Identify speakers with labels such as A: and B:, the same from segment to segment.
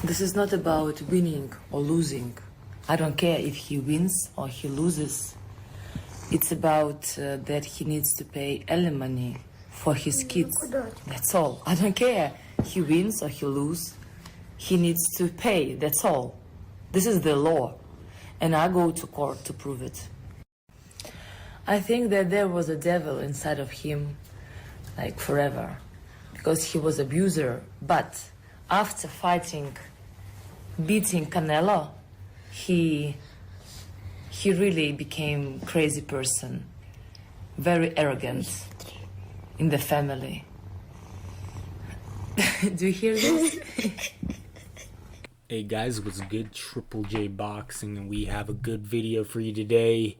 A: This is not about winning or losing. I don't care if he wins or he loses. It's about that he needs to pay alimony for his kids. That's all. I don't care. He wins or he loses. He needs to pay. That's all. This is the law. And I go to court to prove it. I think that there was a devil inside of him, like forever, because he was abuser. But after beating Canelo, he really became crazy person, very arrogant in the family. Do you hear this?
B: Hey guys, what's good? Triple J Boxing, and we have a good video for you today.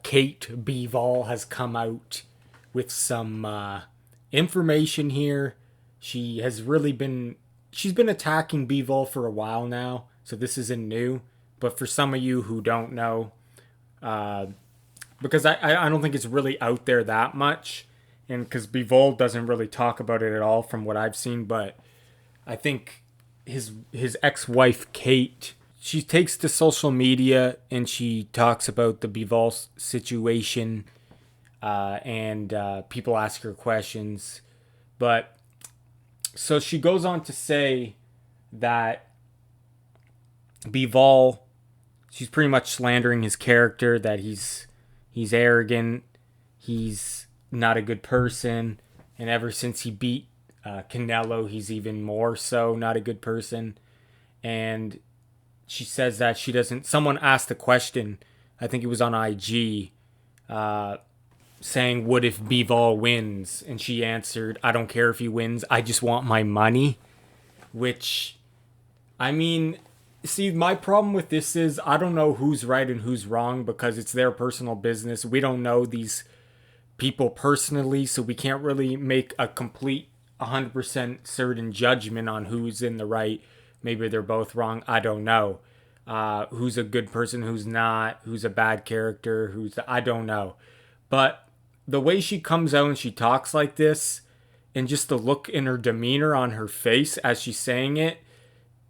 B: Kate Bivol has come out with some information here. She's been attacking Bivol for a while now, so this isn't new. But for some of you who don't know, because I don't think it's really out there that much, and because Bivol doesn't really talk about it at all from what I've seen, but I think his ex-wife Kate, she takes to social media and she talks about the Bivol situation, and people ask her questions. But so she goes on to say that Bivol, she's pretty much slandering his character, that he's arrogant, he's not a good person, and ever since he beat Canelo, he's even more so not a good person. And she says that she doesn't. Someone asked a question, I think it was on IG, saying, "What if Bivol wins?" And she answered, "I don't care if he wins. I just want my money." Which, I mean, see, my problem with this is I don't know who's right and who's wrong because it's their personal business. We don't know these people personally, so we can't really make a complete 100% certain judgment on who's in the right. Maybe they're both wrong. I don't know. Who's a good person, who's not, who's a bad character, I don't know. But the way she comes out and she talks like this, and just the look in her demeanor on her face as she's saying it,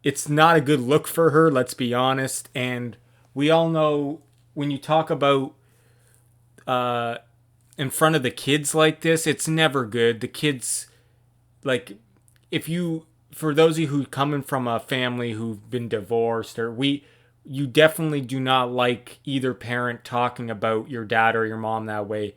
B: it's not a good look for her, let's be honest. And we all know when you talk about in front of the kids like this, it's never good. The kids, like, for those of you who coming from a family who've been divorced, you definitely do not like either parent talking about your dad or your mom that way.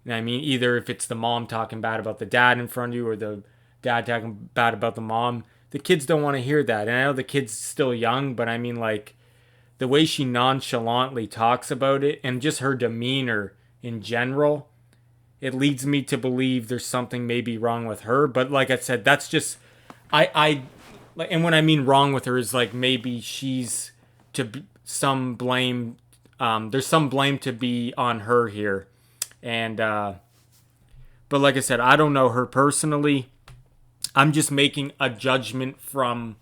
B: I mean, either if it's the mom talking bad about the dad in front of you or the dad talking bad about the mom, the kids don't want to hear that. And I know the kid's still young, but I mean, like, the way she nonchalantly talks about it and just her demeanor in general, it leads me to believe there's something maybe wrong with her. But like I said, that's just, and when I mean wrong with her is like maybe she's some blame. There's some blame to be on her here. And, but like I said, I don't know her personally. I'm just making a judgment from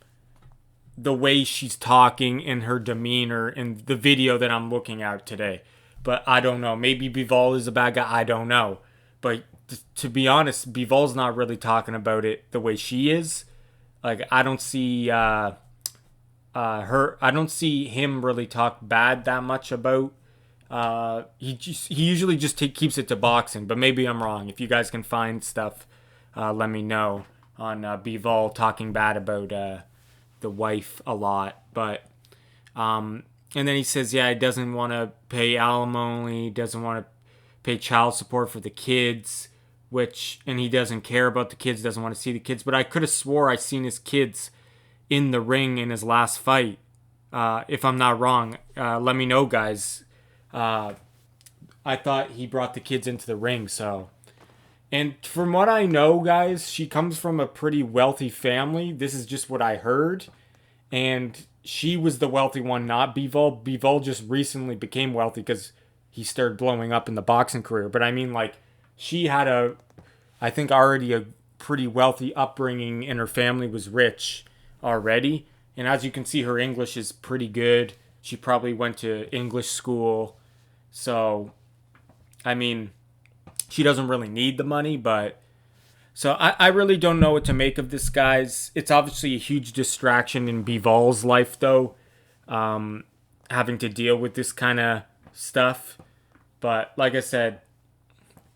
B: the way she's talking and her demeanor in the video that I'm looking at today. But I don't know. Maybe Bivol is a bad guy. I don't know. But to be honest, Bivol's not really talking about it the way she is. Like, I don't see I don't see him really talk bad that much about. He usually just keeps it to boxing. But maybe I'm wrong. If you guys can find stuff, let me know on Bivol talking bad about the wife a lot. But and then he says, yeah, he doesn't want to pay alimony, doesn't want to pay child support for the kids, and he doesn't care about the kids, doesn't want to see the kids. But I could have swore I seen his kids in the ring in his last fight. If I'm not wrong, let me know, guys. I thought he brought the kids into the ring, so. And from what I know, guys, she comes from a pretty wealthy family. This is just what I heard. And she was the wealthy one, not Bivol. Bivol just recently became wealthy because he started blowing up in the boxing career. But I mean, like, she had I think already a pretty wealthy upbringing, and her family was rich already. And as you can see, her English is pretty good. She probably went to English school. So, I mean, she doesn't really need the money, but So I really don't know what to make of this, guys. It's obviously a huge distraction in Bivol's life, though, having to deal with this kind of stuff. But like I said,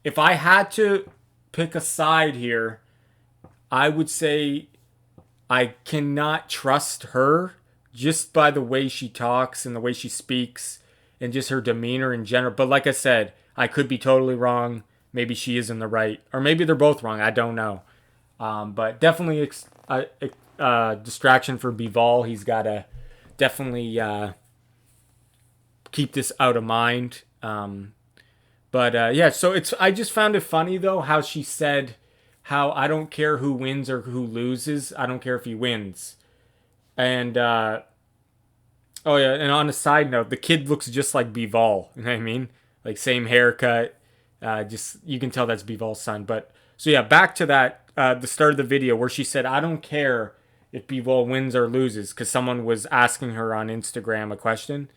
B: if I had to pick a side here, I would say I cannot trust her just by the way she talks and the way she speaks and just her demeanor in general. But like I said, I could be totally wrong. Maybe she is in the right, or maybe they're both wrong. I don't know. But definitely a distraction for Bivol. He's got to definitely keep this out of mind. Yeah, so I just found it funny though how she said how I don't care who wins or who loses. I don't care if he wins. And oh yeah, and on a side note, the kid looks just like Bivol. You know what I mean? Like same haircut. Just you can tell that's Bivol's son. But so yeah, back to that the start of the video where she said, "I don't care if Bivol wins or loses," because someone was asking her on Instagram a question,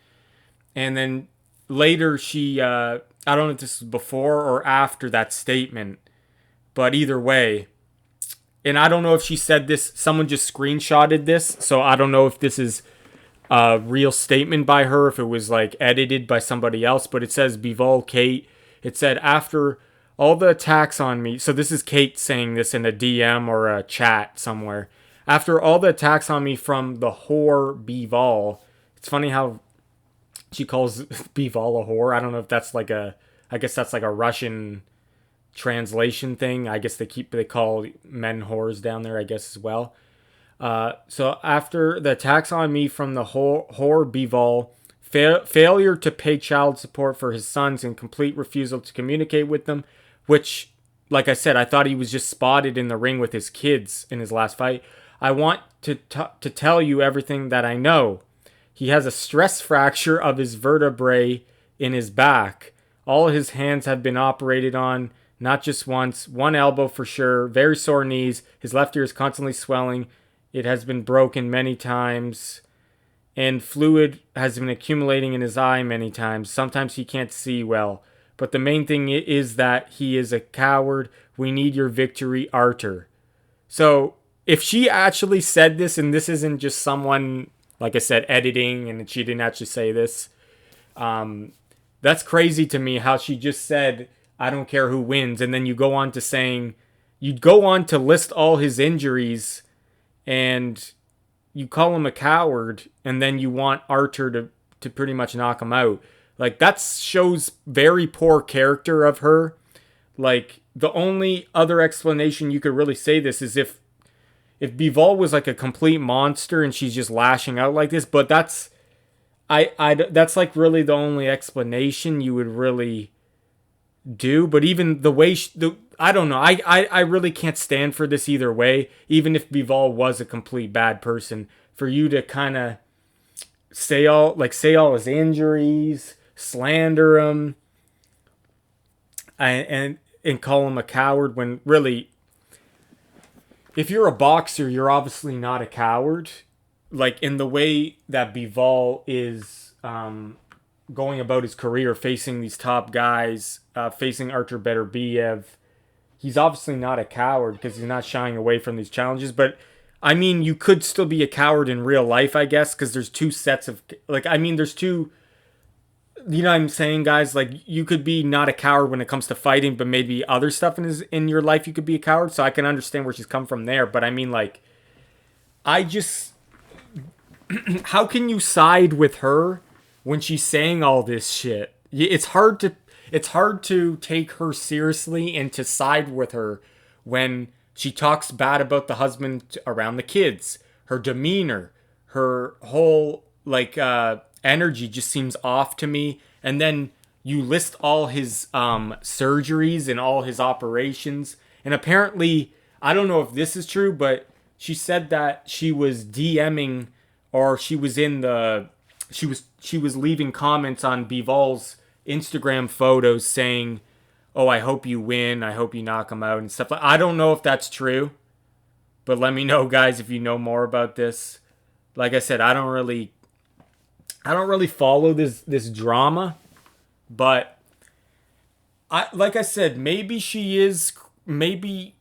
B: and then later she I don't know if this is before or after that statement, but either way, and I don't know if she said this. Someone just screenshotted this, so I don't know if this is a real statement by her, if it was like edited by somebody else. But it says Bivol Kate. It said, after all the attacks on me. So this is Kate saying this in a DM or a chat somewhere. After all the attacks on me from the whore Bivol. It's funny how she calls Bivol a whore. I don't know if that's like I guess that's like a Russian translation thing. I guess they call men whores down there, I guess, as well. So after the attacks on me from the whore Bivol, failure to pay child support for his sons, and complete refusal to communicate with them, which, like I said, I thought he was just spotted in the ring with his kids in his last fight. I want to tell you everything that I know. He has a stress fracture of his vertebrae in his back. All his hands have been operated on, not just once. One elbow for sure. Very sore knees. His left ear is constantly swelling. It has been broken many times. And fluid has been accumulating in his eye many times. Sometimes he can't see well. But the main thing is that he is a coward. We need your victory, Artur. So if she actually said this, and this isn't just someone, like I said, editing, and she didn't actually say this, that's crazy to me how she just said, I don't care who wins. And then you go on to saying, you'd go on to list all his injuries, and you call him a coward, and then you want Artur to pretty much knock him out. Like, that shows very poor character of her. Like, the only other explanation you could really say this is if Bivol was like a complete monster and she's just lashing out like this, but that's that's like really the only explanation you would really do. But even the way I don't know, I really can't stand for this either way. Even if Bivol was a complete bad person, for you to kind of say all his injuries, slander him, and call him a coward, when really, if you're a boxer, you're obviously not a coward. Like, in the way that Bivol is going about his career, facing these top guys, facing Artur Beterbiev, he's obviously not a coward because he's not shying away from these challenges. But I mean, you could still be a coward in real life, I guess, because there's two sets of, like, I mean, there's two, you know what I'm saying, guys? Like, you could be not a coward when it comes to fighting, but maybe other stuff in your life you could be a coward. So I can understand where she's come from there. But I mean, like, I just, how can you side with her when she's saying all this shit? It's hard to take her seriously and to side with her when she talks bad about the husband around the kids. Her demeanor, her whole, like, energy just seems off to me. And then you list all his surgeries and all his operations. And apparently, I don't know if this is true, but she said that she was DMing, or she was leaving comments on Bivol's Instagram photos saying, oh, I hope you win, I hope you knock him out and stuff. I don't know if that's true, but let me know, guys, if you know more about this. Like I said, I don't really follow this drama, but like I said, maybe she is, maybe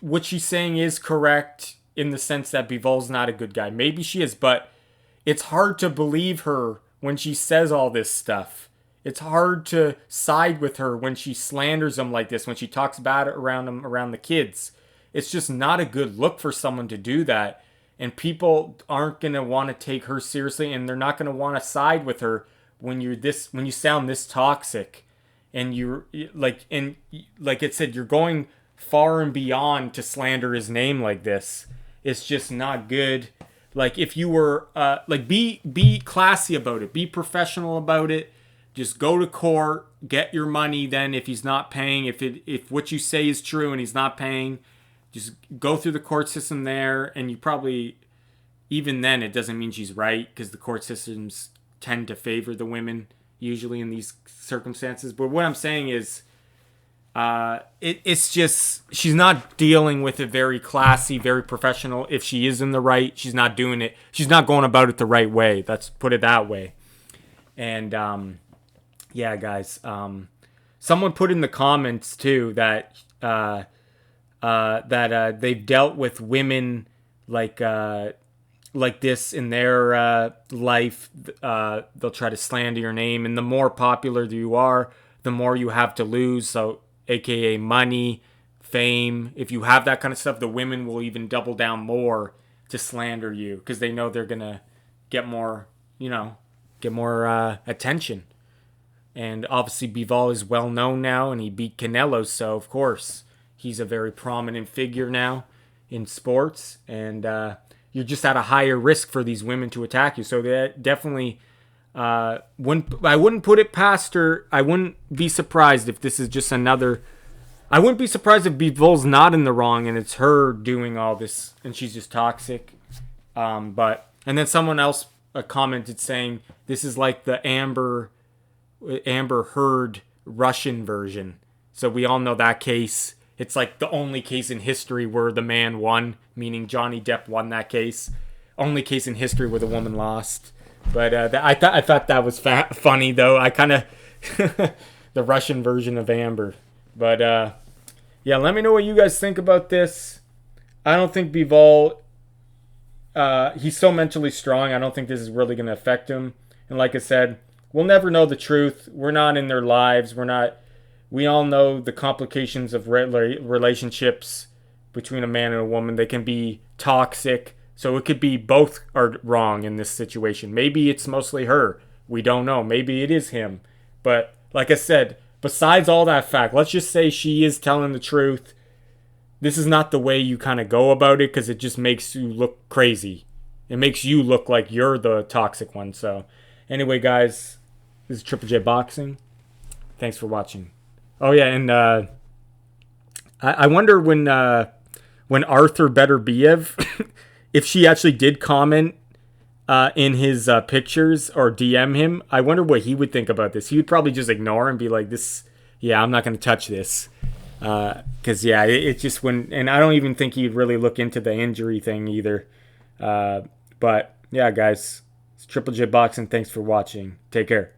B: what she's saying is correct in the sense that Bivol's not a good guy. Maybe she is, but it's hard to believe her when she says all this stuff. It's hard to side with her when she slanders him like this, when she talks bad around him, around the kids. It's just not a good look for someone to do that. And people aren't going to want to take her seriously, and they're not going to want to side with her when you sound this toxic. And you're like it said, you're going far and beyond to slander his name like this. It's just not good. Like, if you were be classy about it, be professional about it. Just go to court, get your money. Then if he's not paying, if what you say is true and he's not paying, just go through the court system there. And you probably, even then, it doesn't mean she's right, because the court systems tend to favor the women usually in these circumstances. But what I'm saying is, it's just, she's not dealing with it very classy, very professional. If she is in the right, she's not doing it. She's not going about it the right way. Let's put it that way. And yeah, guys. Someone put in the comments too that they've dealt with women like this in their life. They'll try to slander your name, and the more popular you are, the more you have to lose. So, aka money, fame. If you have that kind of stuff, the women will even double down more to slander you, because they know they're gonna get more, attention. And obviously Bivol is well known now, and he beat Canelo, so of course he's a very prominent figure now in sports, and you're just at a higher risk for these women to attack you. So that definitely I wouldn't put it past her. I wouldn't be surprised if this is just another. I wouldn't be surprised if Bivol's not in the wrong and it's her doing all this and she's just toxic. And then someone else commented saying this is like the Amber Heard Russian version. So we all know that case. It's like the only case in history where the man won, meaning Johnny Depp won that case. Only case in history where the woman lost. But I thought that was funny, though. I kind of the Russian version of Amber. But yeah, let me know what you guys think about this. I don't think Bivol. He's so mentally strong. I don't think this is really going to affect him. And like I said, we'll never know the truth. We're not in their lives. We all know the complications of relationships between a man and a woman. They can be toxic. So it could be both are wrong in this situation. Maybe it's mostly her. We don't know. Maybe it is him. But like I said, besides all that fact, let's just say she is telling the truth. This is not the way you kind of go about it, because it just makes you look crazy. It makes you look like you're the toxic one. So anyway, guys, this is Triple J Boxing. Thanks for watching. Oh yeah, and I wonder when Artur Beterbiev, if she actually did comment in his pictures or DM him, I wonder what he would think about this. He would probably just ignore and be like, "This, yeah, I'm not going to touch this," because yeah, it just wouldn't. And I don't even think he'd really look into the injury thing either. But yeah, guys, it's Triple J Boxing. Thanks for watching. Take care.